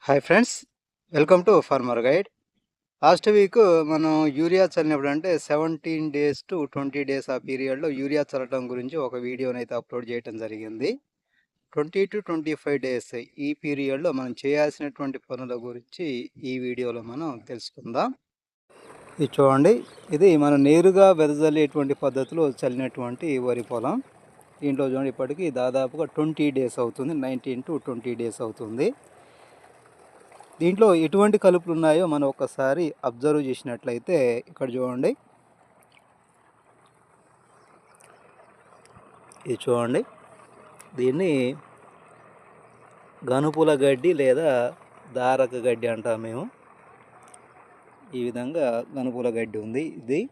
Hi friends, welcome to farmer guide. Last week మనం urea చల్లినప్పుడు అంటే 17 డేస్ టు 20 డేస్ ఆ పీరియడ్లో యూరియా చల్లడం గురించి ఒక వీడియోని అయితే అప్లోడ్ చేయడం జరిగింది. 20 టు 25 డేస్ ఈ పీరియడ్లో మనం చేయాల్సినటువంటి పనుల గురించి ఈ వీడియోలో మనం తెలుసుకుందాం. ఇది చూడండి, ఇది మనం నేరుగా వెదజల్లేటువంటి పద్ధతిలో చల్లినటువంటి వరి పొలం. దీంట్లో చూడండి, ఇప్పటికీ దాదాపుగా 20 డేస్ అవుతుంది, 19 టు 20 డేస్ అవుతుంది. దీంట్లో ఎటువంటి కలుపులు ఉన్నాయో మనం ఒకసారి అబ్జర్వ్ చేసినట్లయితే ఇక్కడ చూడండి, ఇది చూడండి, దీన్ని గనుపుల గడ్డి లేదా దారక గడ్డి అంటాం మేము. ఈ విధంగా గనుపుల గడ్డి ఉంది ఇది.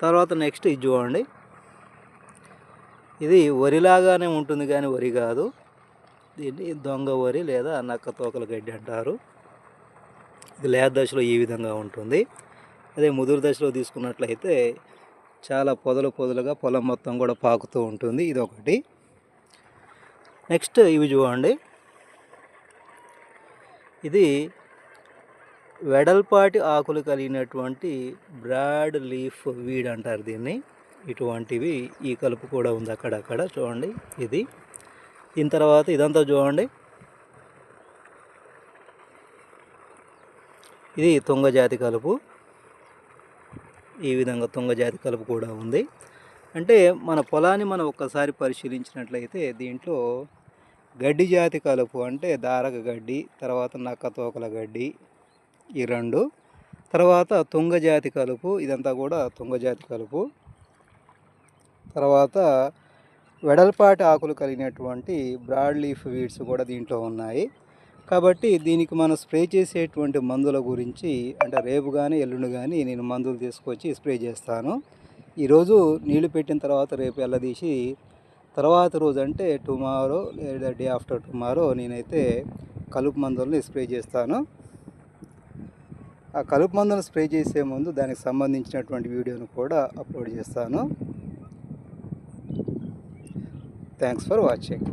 తర్వాత నెక్స్ట్ ఇది చూడండి, ఇది వరిలాగానే ఉంటుంది కానీ వరి కాదు. దీన్ని దొంగ వరి లేదా నక్క తోకల గడ్డి అంటారు. ఇది లేత దశలో ఈ విధంగా ఉంటుంది. అదే ముదురు దశలో తీసుకున్నట్లయితే చాలా పొదలుగా పొలం మొత్తం కూడా పాకుతూ ఉంటుంది. ఇది ఒకటి. నెక్స్ట్ ఇవి చూడండి, ఇది వెడల్పాటి ఆకులు కలిగినటువంటి బ్రాడ్ లీఫ్ వీడ్ అంటారు దీన్ని. ఇటువంటివి ఈ కలుపు కూడా ఉంది అక్కడక్కడ చూడండి. ఇది దీని తర్వాత ఇదంతా చూడండి, ఇది తుంగజాతి కలుపు. ఈ విధంగా తుంగజాతి కలుపు కూడా ఉంది. అంటే మన పొలాన్ని మనం ఒక్కసారి పరిశీలించినట్లయితే దీంట్లో గడ్డి జాతి కలుపు అంటే దారక గడ్డి, తర్వాత నక్క తోకల గడ్డి, ఈ రెండు. తర్వాత తుంగజాతి కలుపు, ఇదంతా కూడా తుంగజాతి కలుపు. తర్వాత వెడల్పాటి ఆకులు కలిగినటువంటి బ్రాడ్ లీఫ్ వీడ్స్ కూడా దీంట్లో ఉన్నాయి. కాబట్టి దీనికి మనం స్ప్రే చేసేటువంటి మందుల గురించి అంటే రేపు కానీ ఎల్లుండి కానీ నేను మందులు తీసుకొచ్చి స్ప్రే చేస్తాను. ఈరోజు నీళ్లు పెట్టిన తర్వాత రేపు ఎల్లదీసి తర్వాత రోజు అంటే టుమారో లేదా డే ఆఫ్టర్ టుమారో నేనైతే కలుపు మందులని స్ప్రే చేస్తాను. ఆ కలుపు మందులను స్ప్రే చేసే ముందు దానికి సంబంధించినటువంటి వీడియోను కూడా అప్లోడ్ చేస్తాను. Thanks for watching.